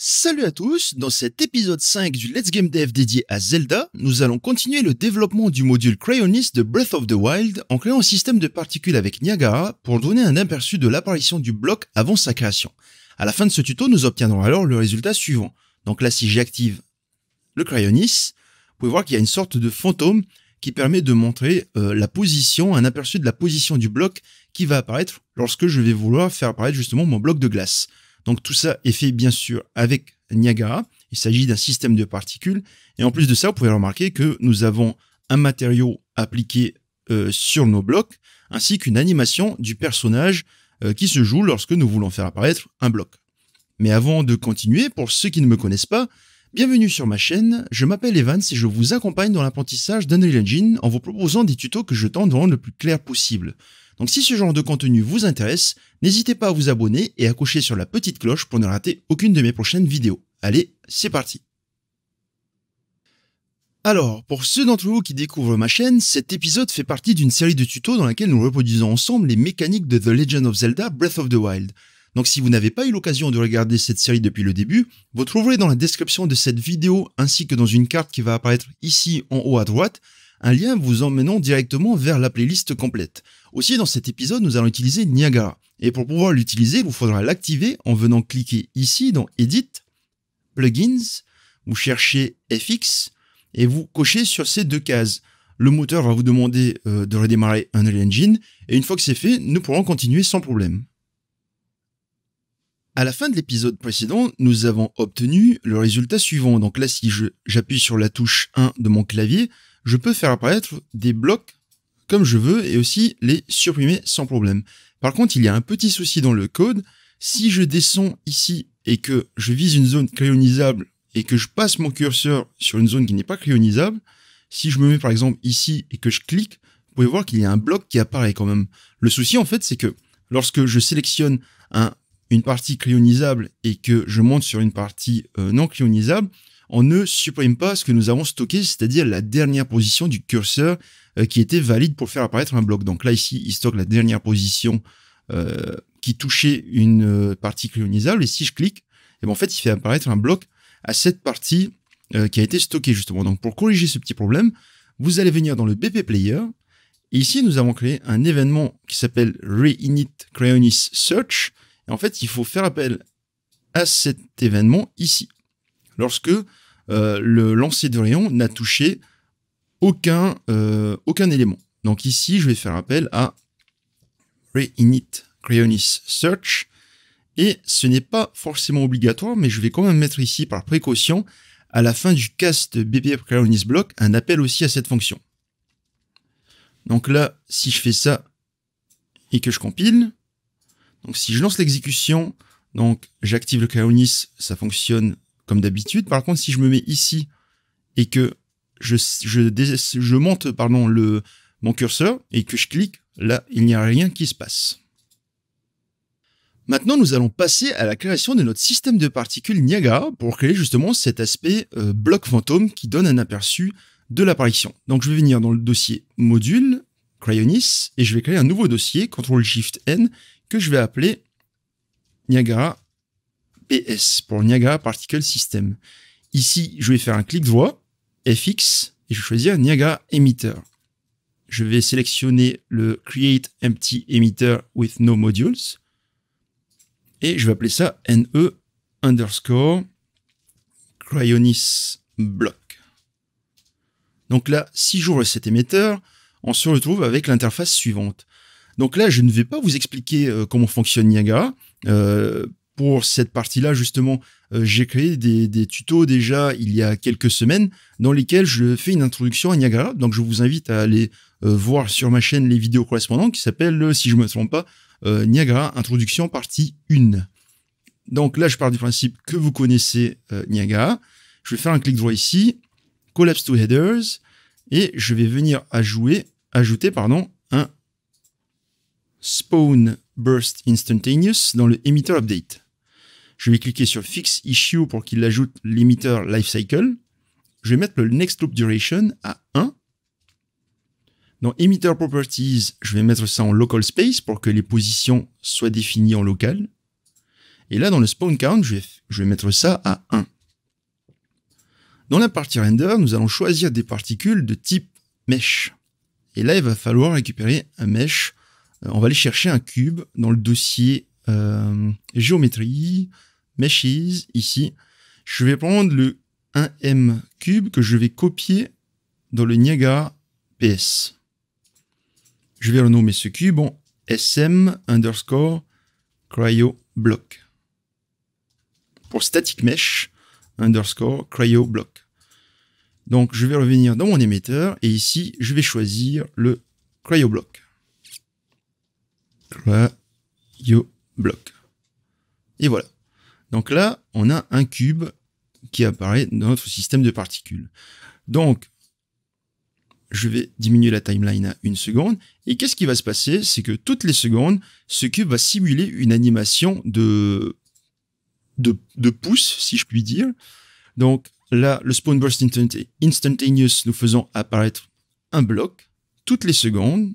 Salut à tous, dans cet épisode 5 du Let's Game Dev dédié à Zelda, nous allons continuer le développement du module Cryonis de Breath of the Wild en créant un système de particules avec Niagara pour donner un aperçu de l'apparition du bloc avant sa création. À la fin de ce tuto, nous obtiendrons alors le résultat suivant. Donc là, si j'active le Cryonis, vous pouvez voir qu'il y a une sorte de fantôme qui permet de montrer un aperçu de la position du bloc qui va apparaître lorsque je vais vouloir faire apparaître justement mon bloc de glace. Donc tout ça est fait bien sûr avec Niagara, il s'agit d'un système de particules, et en plus de ça, vous pouvez remarquer que nous avons un matériau appliqué sur nos blocs, ainsi qu'une animation du personnage qui se joue lorsque nous voulons faire apparaître un bloc. Mais avant de continuer, pour ceux qui ne me connaissent pas, bienvenue sur ma chaîne, je m'appelle Evans et je vous accompagne dans l'apprentissage d'Unreal Engine en vous proposant des tutos que je tente de rendre le plus clair possible. Donc si ce genre de contenu vous intéresse, n'hésitez pas à vous abonner et à cocher sur la petite cloche pour ne rater aucune de mes prochaines vidéos. Allez, c'est parti. Alors, pour ceux d'entre vous qui découvrent ma chaîne, cet épisode fait partie d'une série de tutos dans laquelle nous reproduisons ensemble les mécaniques de The Legend of Zelda Breath of the Wild. Donc si vous n'avez pas eu l'occasion de regarder cette série depuis le début, vous trouverez dans la description de cette vidéo ainsi que dans une carte qui va apparaître ici en haut à droite, un lien vous emmenant directement vers la playlist complète. Aussi, dans cet épisode, nous allons utiliser Niagara. Et pour pouvoir l'utiliser, il vous faudra l'activer en venant cliquer ici dans Edit, Plugins, vous cherchez FX et vous cochez sur ces deux cases. Le moteur va vous demander de redémarrer Unreal Engine et une fois que c'est fait, nous pourrons continuer sans problème. À la fin de l'épisode précédent, nous avons obtenu le résultat suivant. Donc là, si j'appuie sur la touche 1 de mon clavier, je peux faire apparaître des blocs comme je veux et aussi les supprimer sans problème. Par contre, il y a un petit souci dans le code. Si je descends ici et que je vise une zone cryonisable et que je passe mon curseur sur une zone qui n'est pas cryonisable, si je me mets par exemple ici et que je clique, vous pouvez voir qu'il y a un bloc qui apparaît quand même. Le souci en fait, c'est que lorsque je sélectionne une partie cryonisable et que je monte sur une partie non cryonisable, on ne supprime pas ce que nous avons stocké, c'est-à-dire la dernière position du curseur qui était valide pour faire apparaître un bloc. Donc là, ici, il stocke la dernière position qui touchait une partie cryonisable. Et si je clique, et bien en fait, il fait apparaître un bloc à cette partie qui a été stockée, justement. Donc pour corriger ce petit problème, vous allez venir dans le BP Player. Et ici, nous avons créé un événement qui s'appelle Reinit Cryonis Search. Et en fait, il faut faire appel à cet événement ici. Lorsque le lancer de rayon n'a touché aucun élément. Donc ici, je vais faire appel à Reinit Cryonis Search. Et ce n'est pas forcément obligatoire, mais je vais quand même mettre ici par précaution, à la fin du cast BP Cryonis Block, un appel aussi à cette fonction. Donc là, si je fais ça et que je compile, donc si je lance l'exécution, donc j'active le Cryonis, ça fonctionne comme d'habitude. Par contre, si je me mets ici et que je monte mon curseur et que je clique, là, il n'y a rien qui se passe. Maintenant, nous allons passer à la création de notre système de particules Niagara pour créer justement cet aspect bloc fantôme qui donne un aperçu de l'apparition. Donc, je vais venir dans le dossier module, Cryonis, et je vais créer un nouveau dossier, CTRL-SHIFT-N, que je vais appeler Niagara PS pour Niagara Particle System. Ici, je vais faire un clic droit, FX, et je vais choisir Niagara Emitter. Je vais sélectionner le Create Empty Emitter with No Modules, et je vais appeler ça NE underscore Cryonis Block. Donc là, si j'ouvre cet émetteur, on se retrouve avec l'interface suivante. Donc là, je ne vais pas vous expliquer comment fonctionne Niagara. Pour cette partie-là, justement, j'ai créé des tutos déjà il y a quelques semaines dans lesquels je fais une introduction à Niagara. Donc, je vous invite à aller voir sur ma chaîne les vidéos correspondantes qui s'appellent, si je ne me trompe pas, Niagara Introduction partie 1. Donc là, je pars du principe que vous connaissez Niagara. Je vais faire un clic droit ici, Collapse to Headers, et je vais venir ajouter un Spawn Burst Instantaneous dans le Emitter Update. Je vais cliquer sur Fix Issue pour qu'il ajoute l'Emitter Lifecycle. Je vais mettre le Next Loop Duration à 1. Dans Emitter Properties, je vais mettre ça en Local Space pour que les positions soient définies en local. Et là, dans le spawn count, je vais mettre ça à 1. Dans la partie render, nous allons choisir des particules de type mesh. Et là, il va falloir récupérer un mesh. On va aller chercher un cube dans le dossier géométrie, meshes, ici. Je vais prendre le 1M cube que je vais copier dans le Niagara PS. Je vais renommer ce cube en SM_CryoBlock. Pour static mesh _CryoBlock. Donc, je vais revenir dans mon émetteur et ici, je vais choisir le CryoBlock. CryoBlock. Et voilà. Donc là, on a un cube qui apparaît dans notre système de particules. Donc, je vais diminuer la timeline à 1 seconde. Et qu'est-ce qui va se passer? C'est que toutes les secondes, ce cube va simuler une animation de pouce, si je puis dire. Donc là, le spawn burst instantaneous, nous faisons apparaître un bloc toutes les secondes,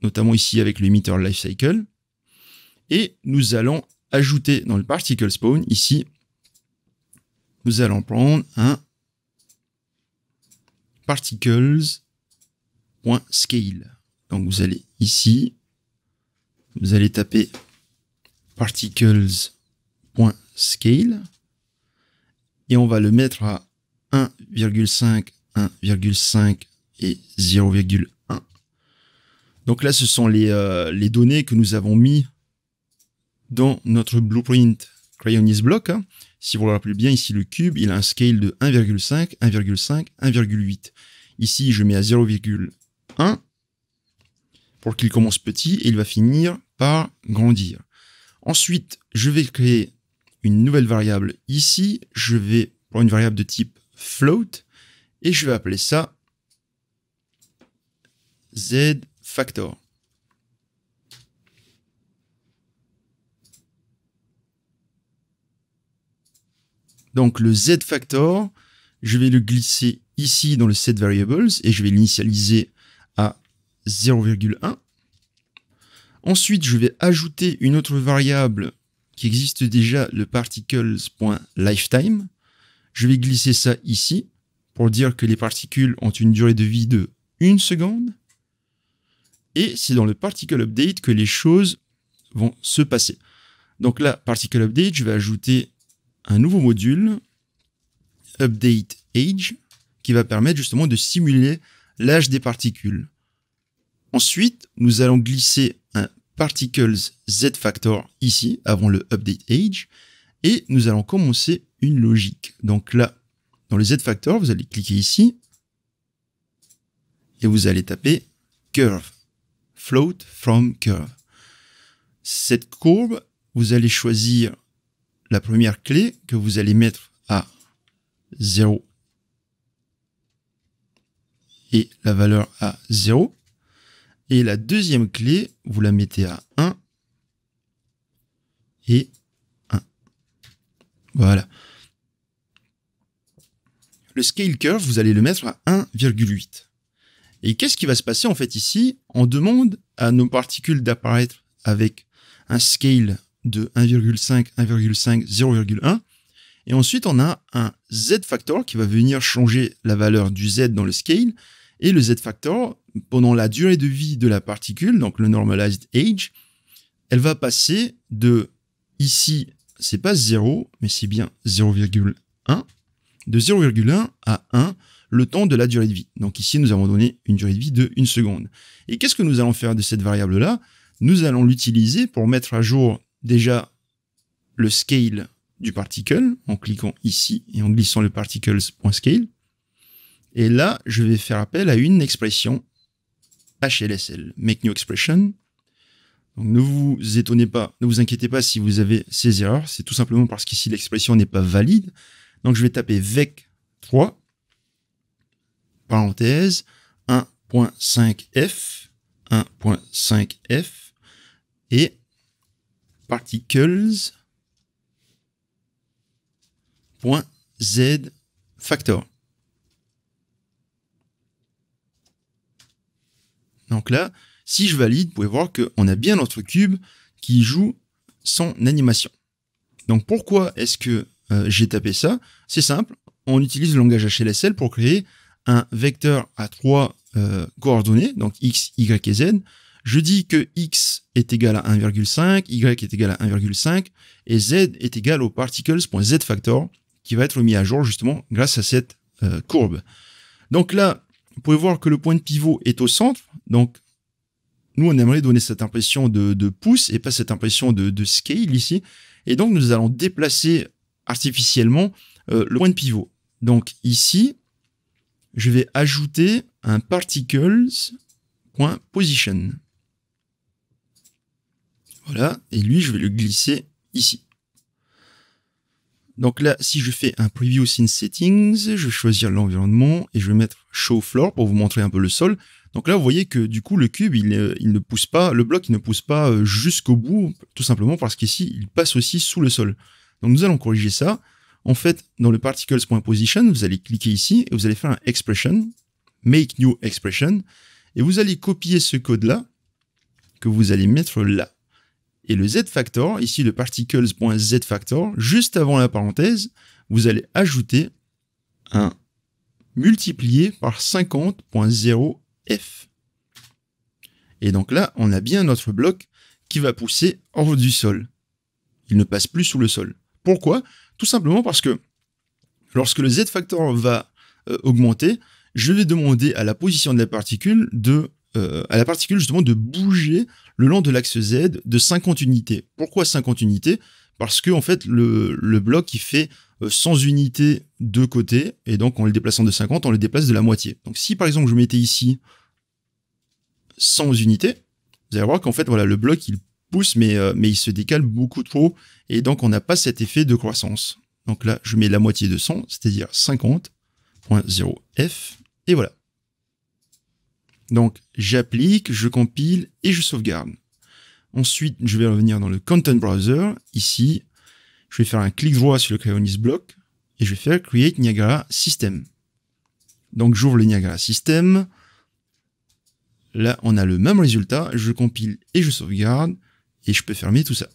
notamment ici avec le emitter life cycle. Et nous allons ajouter dans le particle spawn, ici, nous allons prendre un particles.scale. Donc vous allez ici, vous allez taper particles.scale et on va le mettre à 1,5, 1,5 et 0,1. Donc là, ce sont les données que nous avons mis dans notre blueprint CryonisBlock. Si vous vous rappelez bien, ici le cube, il a un scale de 1,5, 1,5, 1,8. Ici, je mets à 0,1 pour qu'il commence petit et il va finir par grandir. Ensuite, je vais créer une nouvelle variable ici. Je vais prendre une variable de type float et je vais appeler ça zFactor. Donc le zFactor, je vais le glisser ici dans le setVariables et je vais l'initialiser à 0,1. Ensuite, je vais ajouter une autre variable qui existe déjà, le particles.lifetime. Je vais glisser ça ici pour dire que les particules ont une durée de vie de 1 seconde. Et c'est dans le particle update que les choses vont se passer. Donc là, particle update, je vais ajouter un nouveau module, update age, qui va permettre justement de simuler l'âge des particules. Ensuite, nous allons glisser un particles zFactor ici, avant le update age, et nous allons commencer une logique. Donc là, dans le zFactor, vous allez cliquer ici, et vous allez taper curve, float from curve. Cette courbe, vous allez choisir la première clé que vous allez mettre à 0 et la valeur à 0. Et la deuxième clé, vous la mettez à 1 et 1. Voilà. Le scale curve, vous allez le mettre à 1,8. Et qu'est-ce qui va se passer en fait ici? On demande à nos particules d'apparaître avec un scale de 1,5, 1,5, 0,1. Et ensuite, on a un zFactor qui va venir changer la valeur du z dans le scale. Et le zFactor, pendant la durée de vie de la particule, donc le normalized age, elle va passer de, ici, c'est pas 0, mais c'est bien 0,1, de 0,1 à 1, le temps de la durée de vie. Donc ici, nous avons donné une durée de vie de 1 seconde. Et qu'est-ce que nous allons faire de cette variable-là? Nous allons l'utiliser pour mettre à jour déjà le scale du particle, en cliquant ici et en glissant le particles.scale. Et là, je vais faire appel à une expression HLSL, Make New Expression. Donc ne vous étonnez pas, ne vous inquiétez pas si vous avez ces erreurs, c'est tout simplement parce qu'ici l'expression n'est pas valide. Donc je vais taper vec3, parenthèse, 1.5f, 1.5f, et particles.zFactor. Donc là, si je valide, vous pouvez voir qu'on a bien notre cube qui joue son animation. Donc pourquoi est-ce que j'ai tapé ça? C'est simple, on utilise le langage HLSL pour créer un vecteur à 3 coordonnées, donc x, y et z. Je dis que x est égal à 1,5, y est égal à 1,5, et z est égal au particles.zFactor, qui va être mis à jour justement grâce à cette courbe. Donc là, vous pouvez voir que le point de pivot est au centre, donc nous on aimerait donner cette impression de pouce et pas cette impression de scale ici, et donc nous allons déplacer artificiellement le point de pivot. Donc ici, je vais ajouter un particles.position. Voilà, et lui, je vais le glisser ici. Donc là, si je fais un preview scene settings, je vais choisir l'environnement et je vais mettre show floor pour vous montrer un peu le sol. Donc là, vous voyez que du coup, le cube, il ne pousse pas, le bloc, il ne pousse pas jusqu'au bout, tout simplement parce qu'ici, il passe aussi sous le sol. Donc nous allons corriger ça. En fait, dans le particles.position, vous allez cliquer ici et vous allez faire un expression, make new expression, et vous allez copier ce code-là que vous allez mettre là. Et le zFactor, ici le particles.zFactor, juste avant la parenthèse, vous allez ajouter un multiplié par 50.0f. Et donc là, on a bien notre bloc qui va pousser hors du sol. Il ne passe plus sous le sol. Pourquoi? Tout simplement parce que lorsque le zFactor va augmenter, je vais demander à la position de la particule justement de bouger le long de l'axe Z de 50 unités. Pourquoi 50 unités? Parce que en fait le bloc il fait 100 unités de côté et donc en le déplaçant de 50, on le déplace de la moitié. Donc si par exemple je mettais ici 100 unités, vous allez voir qu'en fait voilà le bloc il pousse mais il se décale beaucoup trop et donc on n'a pas cet effet de croissance. Donc là je mets la moitié de 100, c'est-à-dire 50.0f et voilà. Donc, j'applique, je compile et je sauvegarde. Ensuite, je vais revenir dans le Content Browser. Ici, je vais faire un clic droit sur le Cryonis block et je vais faire Create Niagara System. Donc, j'ouvre le Niagara System. Là, on a le même résultat. Je compile et je sauvegarde et je peux fermer tout ça.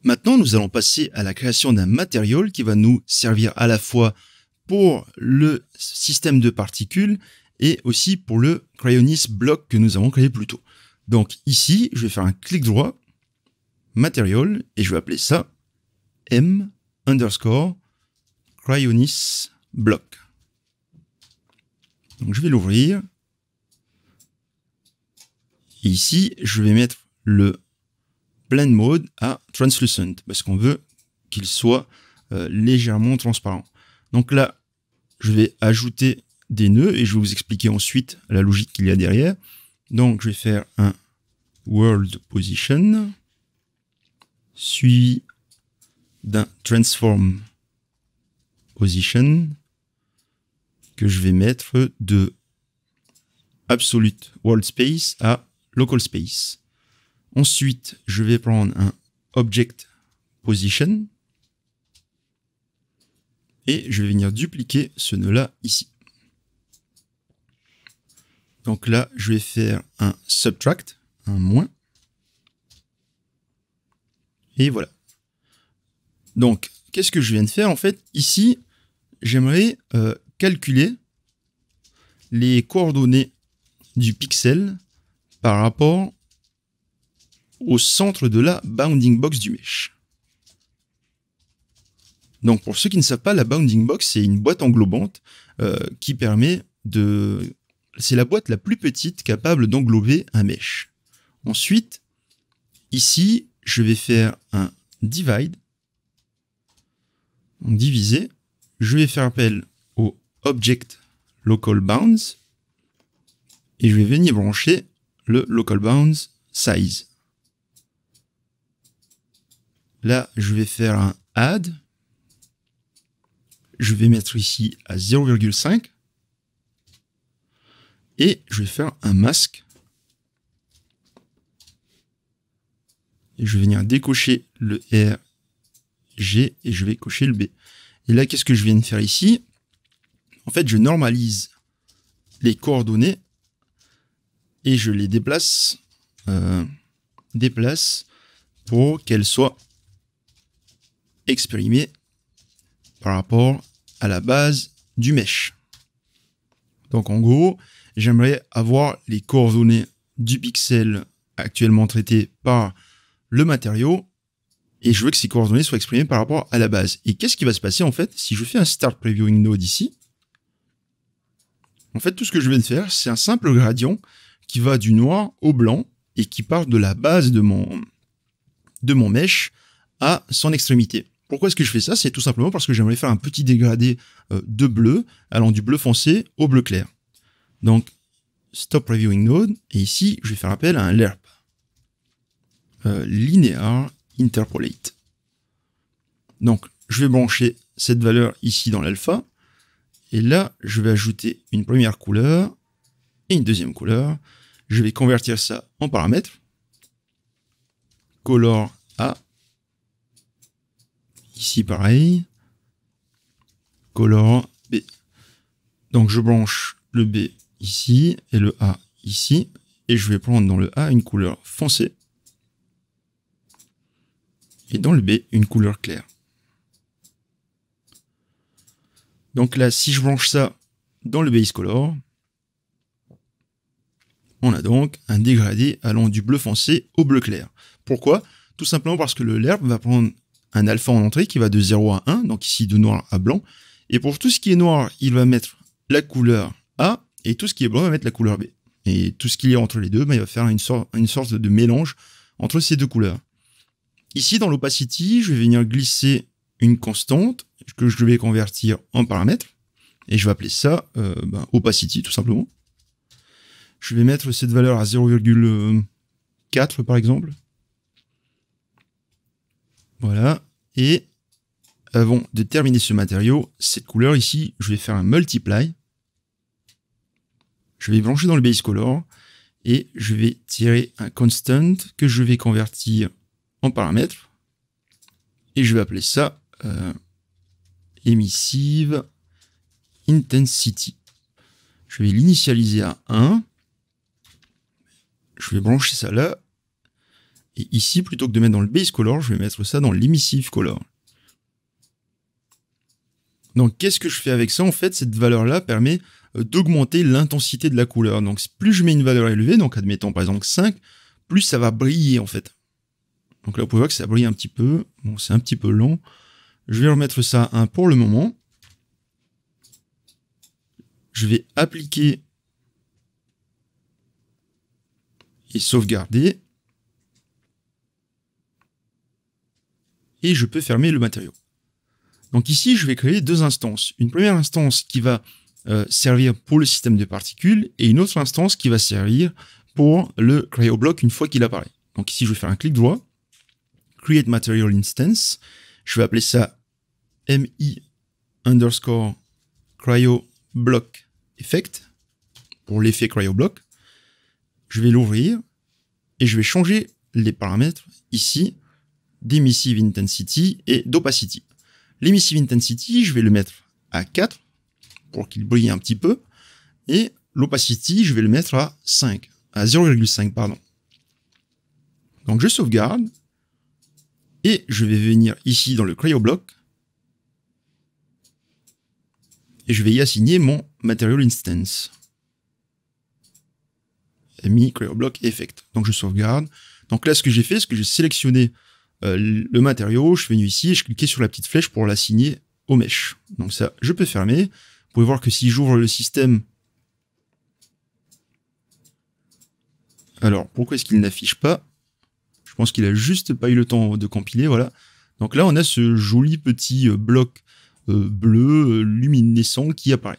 Maintenant, nous allons passer à la création d'un matériau qui va nous servir à la fois pour le système de particules et aussi pour le Cryonis block que nous avons créé plus tôt. Donc ici, je vais faire un clic droit, Material, et je vais appeler ça M_Cryonis block. Donc je vais l'ouvrir. Et ici, je vais mettre le blend mode à translucent parce qu'on veut qu'il soit légèrement transparent. Donc là, je vais ajouter des nœuds et je vais vous expliquer ensuite la logique qu'il y a derrière. Donc, je vais faire un world position suivi d'un transform position que je vais mettre de absolute world space à local space. Ensuite, je vais prendre un object position et je vais venir dupliquer ce nœud-là ici. Donc là, je vais faire un subtract, un moins. Et voilà. Donc, qu'est-ce que je viens de faire? En fait, ici, j'aimerais calculer les coordonnées du pixel par rapport au centre de la bounding box du mesh. Donc, pour ceux qui ne savent pas, la bounding box, c'est une boîte englobante qui permet de... C'est la boîte la plus petite capable d'englober un mesh. Ensuite, ici, je vais faire un divide. Donc, diviser. Je vais faire appel au object local bounds et je vais venir brancher le local bounds size. Là, je vais faire un add. Je vais mettre ici à 0,5 et je vais faire un masque. Et je vais venir décocher le R, G et je vais cocher le B. Et là, qu'est-ce que je viens de faire ici? En fait, je normalise les coordonnées et je les déplace pour qu'elle soit exprimée par rapport à la base du mesh. Donc en gros, j'aimerais avoir les coordonnées du pixel actuellement traité par le matériau et je veux que ces coordonnées soient exprimées par rapport à la base. Et qu'est-ce qui va se passer en fait si je fais un Start Previewing Node ici? En fait, tout ce que je viens de faire, c'est un simple gradient qui va du noir au blanc et qui part de la base de mon mesh à son extrémité. Pourquoi est-ce que je fais ça? C'est tout simplement parce que j'aimerais faire un petit dégradé de bleu allant du bleu foncé au bleu clair. Donc, Stop Previewing Node, et ici, je vais faire appel à un lerp. Linear Interpolate. Donc, je vais brancher cette valeur ici dans l'alpha, et là, je vais ajouter une première couleur et une deuxième couleur. Je vais convertir ça en paramètres. Color A. Ici, pareil. Color B. Donc, je branche le B ici et le A ici. Et je vais prendre dans le A une couleur foncée. Et dans le B, une couleur claire. Donc là, si je branche ça dans le base color, on a donc un dégradé allant du bleu foncé au bleu clair. Pourquoi? Tout simplement parce que le lerp va prendre un alpha en entrée qui va de 0 à 1, donc ici de noir à blanc. Et pour tout ce qui est noir, il va mettre la couleur A, et tout ce qui est blanc va mettre la couleur B. Et tout ce qui est entre les deux, il va faire une sorte de mélange entre ces deux couleurs. Ici, dans l'opacity, je vais venir glisser une constante que je vais convertir en paramètre. Et je vais appeler ça opacity, tout simplement. Je vais mettre cette valeur à 0,4 par exemple. Voilà. Et avant de terminer ce matériau, cette couleur ici, je vais faire un multiply. Je vais brancher dans le base color et je vais tirer un constant que je vais convertir en paramètre. Et je vais appeler ça emissive intensity. Je vais l'initialiser à 1. Je vais brancher ça là. Et ici, plutôt que de mettre dans le base color, je vais mettre ça dans l'emissive color. Donc, qu'est-ce que je fais avec ça? En fait, cette valeur-là permet d'augmenter l'intensité de la couleur. Donc, plus je mets une valeur élevée, donc admettons par exemple 5, plus ça va briller en fait. Donc là, vous pouvez voir que ça brille un petit peu. Bon, c'est un petit peu lent. Je vais remettre ça à 1 pour le moment. Je vais appliquer et sauvegarder. Et je peux fermer le matériau. Donc ici, je vais créer deux instances. Une première instance qui va servir pour le système de particules et une autre instance qui va servir pour le cryoblock une fois qu'il apparaît. Donc ici, je vais faire un clic droit, Create Material Instance. Je vais appeler ça mi_cryoblock effect pour l'effet cryoblock. Je vais l'ouvrir et je vais changer les paramètres ici d'emissive intensity et d'opacity. L'emissive intensity, je vais le mettre à 4 pour qu'il brille un petit peu. Et l'opacity, je vais le mettre à 5, à 0,5, pardon. Donc je sauvegarde. Et je vais venir ici dans le cryoblock. Et je vais y assigner mon material instance. Mi cryoblock effect. Donc je sauvegarde. Donc là, ce que j'ai fait, c'est que j'ai sélectionné le matériau, je suis venu ici et je cliquais sur la petite flèche pour l'assigner au mesh. Donc ça, je peux fermer. Vous pouvez voir que si j'ouvre le système... Alors, pourquoi est-ce qu'il n'affiche pas? Je pense qu'il a juste pas eu le temps de compiler, voilà. Donc là, on a ce joli petit bloc bleu luminescent qui apparaît.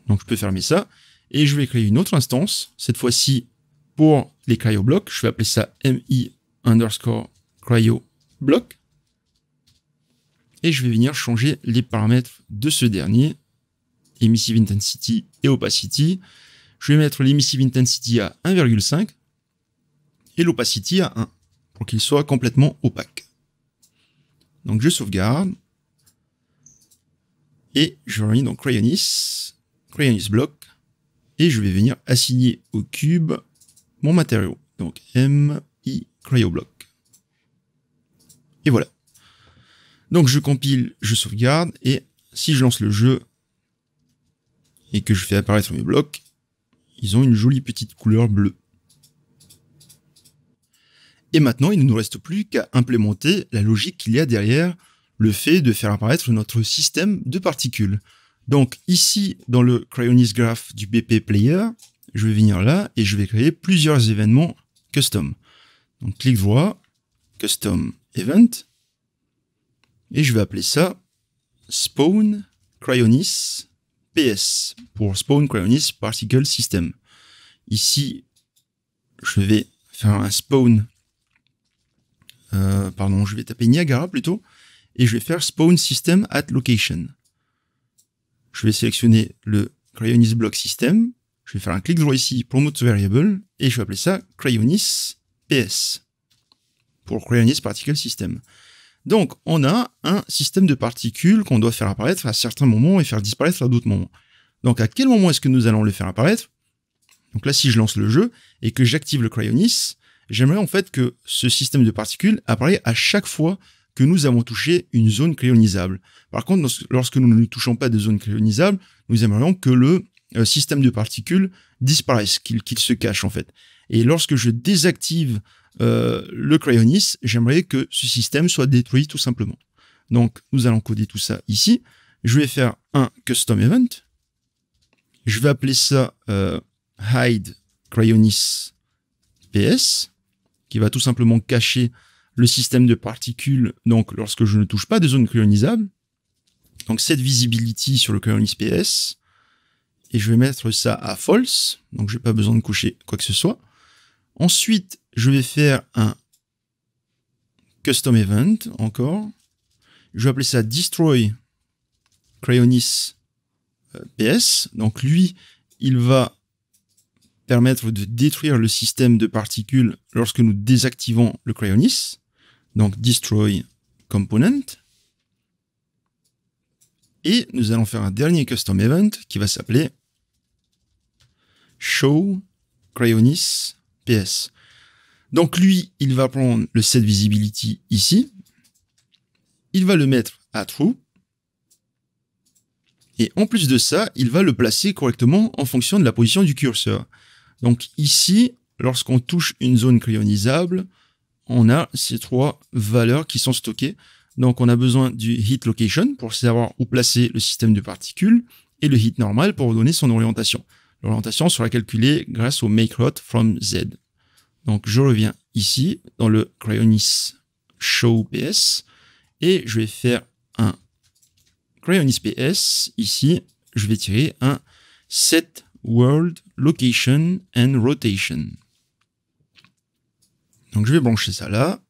Donc je peux fermer ça. Et je vais créer une autre instance. Cette fois-ci, pour les cryoblocks, je vais appeler ça mi_cryoblock. Et je vais venir changer les paramètres de ce dernier, emissive intensity et opacity. Je vais mettre l'emissive intensity à 1,5 et l'opacity à 1 pour qu'il soit complètement opaque. Donc je sauvegarde et je reviens dans Cryonis block et je vais venir assigner au cube mon matériau. Donc mi cryoblock. Et voilà. Donc je compile, je sauvegarde, et si je lance le jeu et que je fais apparaître mes blocs, ils ont une jolie petite couleur bleue. Et maintenant, il ne nous reste plus qu'à implémenter la logique qu'il y a derrière le fait de faire apparaître notre système de particules. Donc ici, dans le Cryonis Graph du BP Player, je vais venir là et je vais créer plusieurs événements custom. Donc clic droit, Custom Event, et je vais appeler ça Spawn Cryonis PS, pour Spawn Cryonis Particle System. Ici, je vais faire un spawn, je vais taper Niagara plutôt, et je vais faire Spawn System at Location. Je vais sélectionner le Cryonis Block System, je vais faire un clic droit ici, Promote Variable, et je vais appeler ça Cryonis PS, pour Cryonis Particle System. Donc, on a un système de particules qu'on doit faire apparaître à certains moments et faire disparaître à d'autres moments. Donc, à quel moment est-ce que nous allons le faire apparaître? Donc là, si je lance le jeu et que j'active le Cryonis, j'aimerais en fait que ce système de particules apparaît à chaque fois que nous avons touché une zone cryonisable. Par contre, lorsque nous ne touchons pas de zone cryonisable, nous aimerions que le système de particules disparaisse, qu'il se cache en fait. Et lorsque je désactive le Cryonis, j'aimerais que ce système soit détruit tout simplement. Donc, nous allons coder tout ça ici. Je vais faire un custom event. Je vais appeler ça hide Cryonis PS, qui va tout simplement cacher le système de particules, donc lorsque je ne touche pas de zone cryonisable. Donc, set visibility sur le Cryonis PS. Et je vais mettre ça à false. Donc, je n'ai pas besoin de cocher quoi que ce soit. Ensuite, je vais faire un custom event encore. Je vais appeler ça destroy Cryonis PS. Donc lui, il va permettre de détruire le système de particules lorsque nous désactivons le Cryonis. Donc destroy component. Et nous allons faire un dernier custom event qui va s'appeler show Cryonis PS. Donc lui, il va prendre le set visibility ici, il va le mettre à true, et en plus de ça, il va le placer correctement en fonction de la position du curseur. Donc ici, lorsqu'on touche une zone cryonisable, on a ces trois valeurs qui sont stockées. Donc on a besoin du hit location pour savoir où placer le système de particules, et le hit normal pour donner son orientation. L'orientation sera calculée grâce au make route from Z. Donc je reviens ici dans le Cryonis show PS et je vais faire un Cryonis PS. Ici, je vais tirer un set world location and rotation. Donc je vais brancher ça là.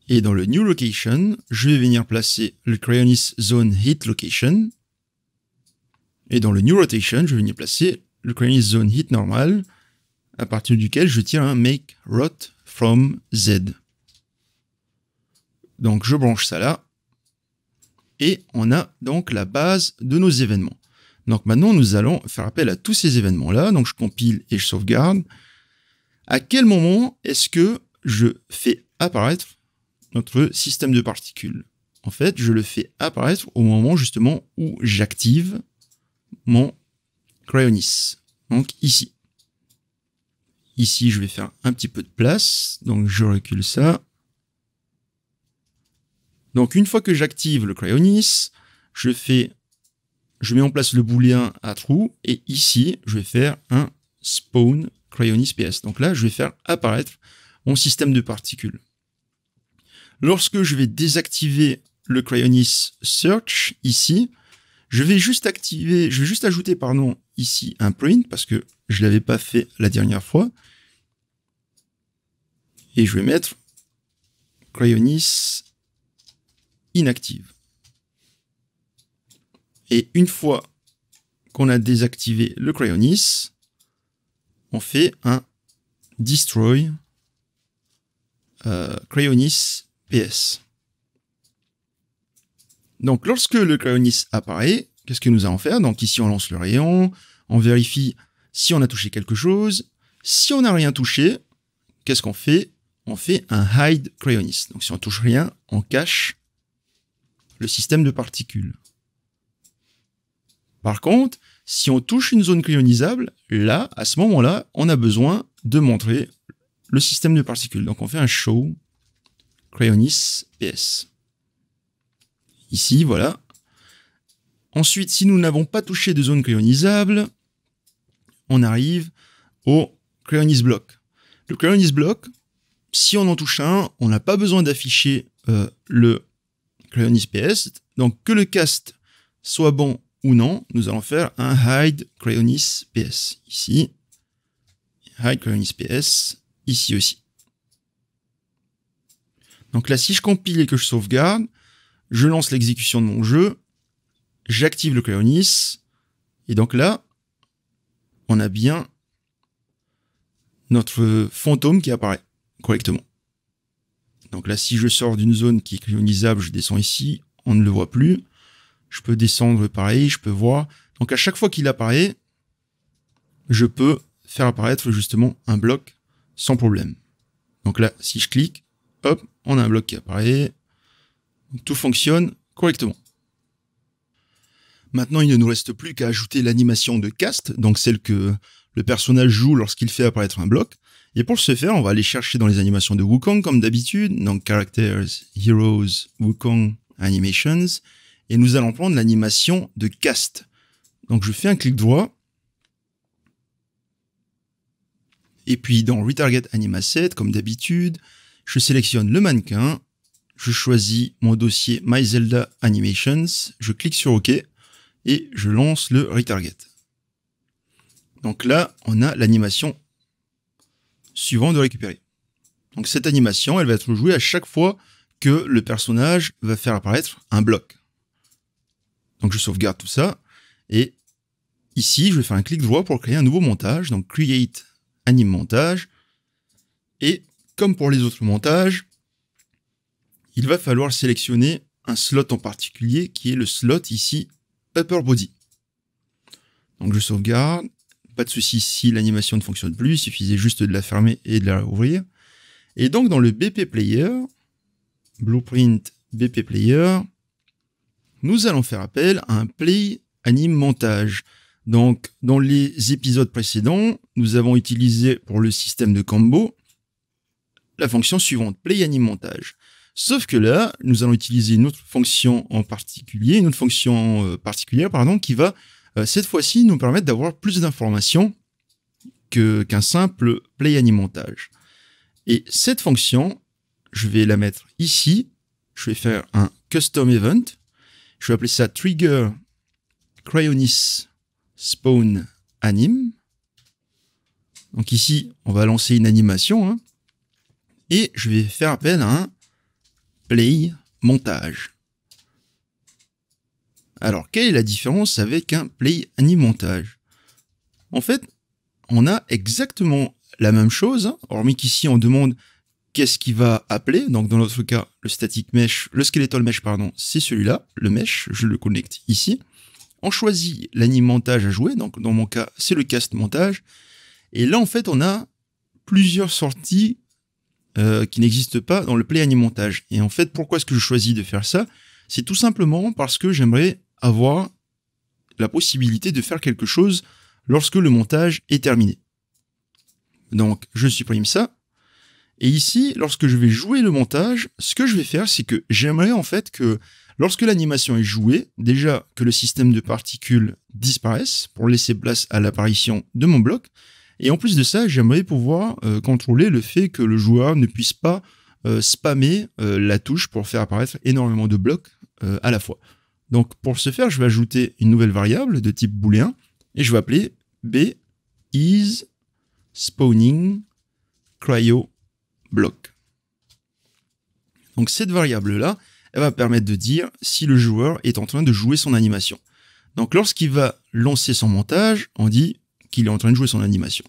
Et dans le new location, je vais venir placer le Cryonis zone hit location. Et dans le new rotation, je vais venir placer le Cryonis zone hit normal, à partir duquel je tire un make route from Z. Donc je branche ça là. Et on a donc la base de nos événements. Donc maintenant, nous allons faire appel à tous ces événements-là. Donc je compile et je sauvegarde. À quel moment est-ce que je fais apparaître notre système de particules? En fait, je le fais apparaître au moment justement où j'active mon Cryonis. Donc ici. Ici, je vais faire un petit peu de place. Donc je recule ça. Donc une fois que j'active le Cryonis, je mets en place le booléen à true. Et ici, je vais faire un spawn Cryonis PS. Donc là, je vais faire apparaître mon système de particules. Lorsque je vais désactiver le Cryonis search ici, je vais juste ajouter ici un print parce que je l'avais pas fait la dernière fois. Et je vais mettre Cryonis inactive. Et une fois qu'on a désactivé le Cryonis, on fait un destroy Cryonis PS. Donc lorsque le Cryonis apparaît, qu'est-ce que nous allons faire? Donc ici on lance le rayon, on vérifie si on a touché quelque chose. Si on n'a rien touché, qu'est-ce qu'on fait? on fait un hide Cryonis. Donc si on touche rien, on cache le système de particules. Par contre, si on touche une zone cryonisable, là, à ce moment-là, on a besoin de montrer le système de particules. Donc on fait un show Cryonis PS. Ici, voilà. Ensuite, si nous n'avons pas touché de zone cryonisable, on arrive au Cryonis block. Le Cryonis block, si on en touche un, on n'a pas besoin d'afficher le Cryonis PS. Donc que le cast soit bon ou non, nous allons faire un hide Cryonis PS. Ici, hide Cryonis PS, ici aussi. Donc là, si je compile et que je sauvegarde, je lance l'exécution de mon jeu, j'active le Cryonis, et donc là, on a bien notre fantôme qui apparaît correctement. Donc là, si je sors d'une zone qui est cryonisable, je descends ici, on ne le voit plus. Je peux descendre pareil, je peux voir. Donc à chaque fois qu'il apparaît, je peux faire apparaître justement un bloc sans problème. Donc là, si je clique, hop, on a un bloc qui apparaît. Tout fonctionne correctement. Maintenant, il ne nous reste plus qu'à ajouter l'animation de cast, donc celle que le personnage joue lorsqu'il fait apparaître un bloc. Et pour ce faire, on va aller chercher dans les animations de Wukong comme d'habitude, donc Characters, Heroes, Wukong, Animations, et nous allons prendre l'animation de cast. Donc je fais un clic droit, et puis dans Retarget Animaset, comme d'habitude, je sélectionne le mannequin, je choisis mon dossier My Zelda Animations, je clique sur OK, et je lance le Retarget. Donc là, on a l'animation suivante de récupérer. Donc cette animation, elle va être jouée à chaque fois que le personnage va faire apparaître un bloc. Donc je sauvegarde tout ça, et ici, je vais faire un clic droit pour créer un nouveau montage, donc Create Anime Montage, et comme pour les autres montages, il va falloir sélectionner un slot en particulier, qui est le slot ici, Upper Body. Donc je sauvegarde, pas de souci si l'animation ne fonctionne plus, il suffisait juste de la fermer et de la rouvrir. Et donc dans le BP Player, Blueprint BP Player, nous allons faire appel à un Play Anime Montage. Donc dans les épisodes précédents, nous avons utilisé pour le système de combo la fonction suivante, Play Anime Montage. Sauf que là, nous allons utiliser une autre fonction en particulier, qui va cette fois-ci nous permettre d'avoir plus d'informations qu'un simple Play Anime Montage. Et cette fonction, je vais la mettre ici. Je vais faire un Custom Event. Je vais appeler ça Trigger Cryonis Spawn Anime. Donc ici, on va lancer une animation. Hein, et je vais faire appel à un Play Montage. Alors, quelle est la différence avec un Play Anime Montage? En fait, on a exactement la même chose, hein, hormis qu'ici on demande qu'est-ce qui va appeler. Donc dans notre cas, le static mesh, le skeletal mesh, pardon, c'est celui-là, le mesh, je le connecte ici. On choisit l'anime montage à jouer, donc dans mon cas, c'est le cast montage. Et là, en fait, on a plusieurs sorties qui n'existent pas dans le Play Anime Montage. Et en fait, pourquoi est-ce que je choisis de faire ça? C'est tout simplement parce que j'aimerais avoir la possibilité de faire quelque chose lorsque le montage est terminé. Donc, je supprime ça. Et ici, lorsque je vais jouer le montage, ce que je vais faire, c'est que j'aimerais en fait que lorsque l'animation est jouée, déjà que le système de particules disparaisse pour laisser place à l'apparition de mon bloc. Et en plus de ça, j'aimerais pouvoir contrôler le fait que le joueur ne puisse pas spammer la touche pour faire apparaître énormément de blocs à la fois. Donc pour ce faire, je vais ajouter une nouvelle variable de type booléen et je vais appeler b is spawning cryo block. Donc cette variable-là, elle va permettre de dire si le joueur est en train de jouer son animation. Donc lorsqu'il va lancer son montage, on dit qu'il est en train de jouer son animation.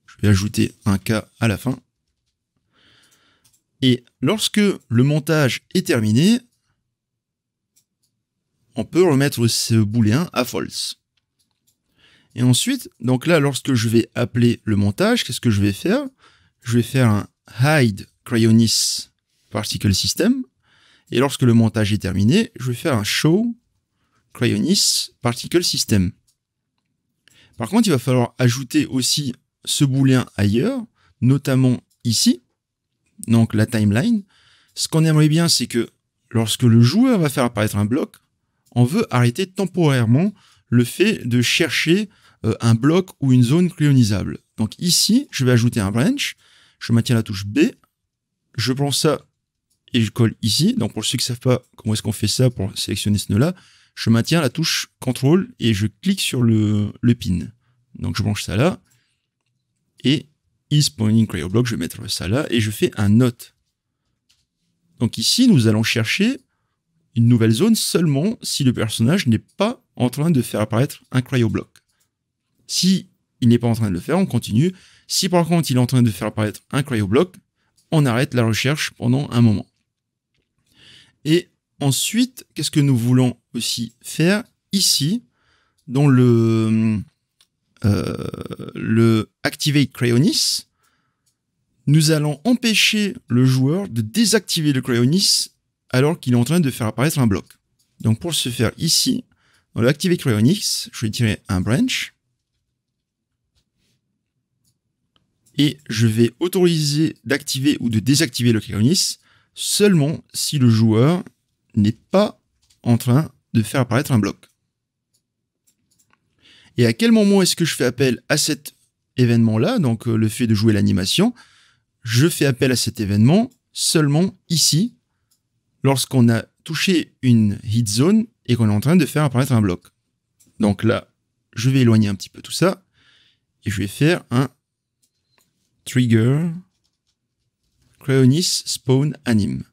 Je vais ajouter un cas à la fin. Et lorsque le montage est terminé, on peut remettre ce booléen à false. Et ensuite, donc là, lorsque je vais appeler le montage, qu'est-ce que je vais faire? Je vais faire un hide Cryonis Particle System. Et lorsque le montage est terminé, je vais faire un show Cryonis Particle System. Par contre, il va falloir ajouter aussi ce booléen ailleurs, notamment ici, donc la timeline. Ce qu'on aimerait bien, c'est que lorsque le joueur va faire apparaître un bloc, on veut arrêter temporairement le fait de chercher un bloc ou une zone cryonisable. Donc ici, je vais ajouter un branch, je maintiens la touche B, je prends ça et je colle ici. Donc pour ceux qui ne savent pas comment est-ce qu'on fait ça pour sélectionner ce nœud-là, je maintiens la touche CTRL et je clique sur le pin. Donc je branche ça là, et isPointing CryoBlock, je vais mettre ça là, et je fais un note. Donc ici, nous allons chercher une nouvelle zone seulement si le personnage n'est pas en train de faire apparaître un CryoBlock. Si il n'est pas en train de le faire, on continue. Si par contre il est en train de faire apparaître un CryoBlock, on arrête la recherche pendant un moment. Et ensuite, qu'est-ce que nous voulons aussi faire ici, dans le Activate Cryonis, nous allons empêcher le joueur de désactiver le Cryonis alors qu'il est en train de faire apparaître un bloc. Donc pour ce faire ici, dans le Activate Cryonis, je vais tirer un branch et je vais autoriser d'activer ou de désactiver le Cryonis seulement si le joueur n'est pas en train de faire apparaître un bloc. Et à quel moment est-ce que je fais appel à cet événement-là, donc le fait de jouer l'animation? Je fais appel à cet événement seulement ici, lorsqu'on a touché une hit zone et qu'on est en train de faire apparaître un bloc. Donc là, je vais éloigner un petit peu tout ça, et je vais faire un trigger Cryonis spawn anim.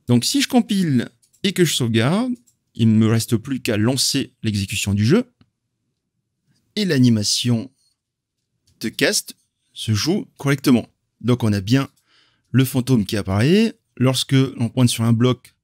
Donc si je compile et que je sauvegarde, il ne me reste plus qu'à lancer l'exécution du jeu, et l'animation de cast se joue correctement. Donc on a bien le fantôme qui apparaît. Lorsque l'on pointe sur un bloc,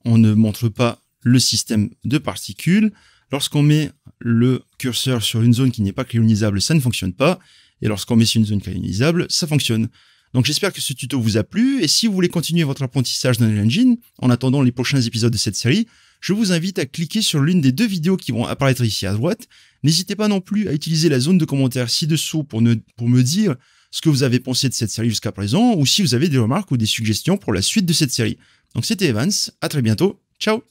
on ne montre pas le système de particules. Lorsqu'on met le curseur sur une zone qui n'est pas cryonisable, ça ne fonctionne pas. Et lorsqu'on met sur une zone cryonisable, ça fonctionne. Donc j'espère que ce tuto vous a plu. Et si vous voulez continuer votre apprentissage d'Unreal Engine, en attendant les prochains épisodes de cette série, je vous invite à cliquer sur l'une des deux vidéos qui vont apparaître ici à droite. N'hésitez pas non plus à utiliser la zone de commentaires ci-dessous pour me dire ce que vous avez pensé de cette série jusqu'à présent, ou si vous avez des remarques ou des suggestions pour la suite de cette série. Donc c'était Evans, à très bientôt, ciao!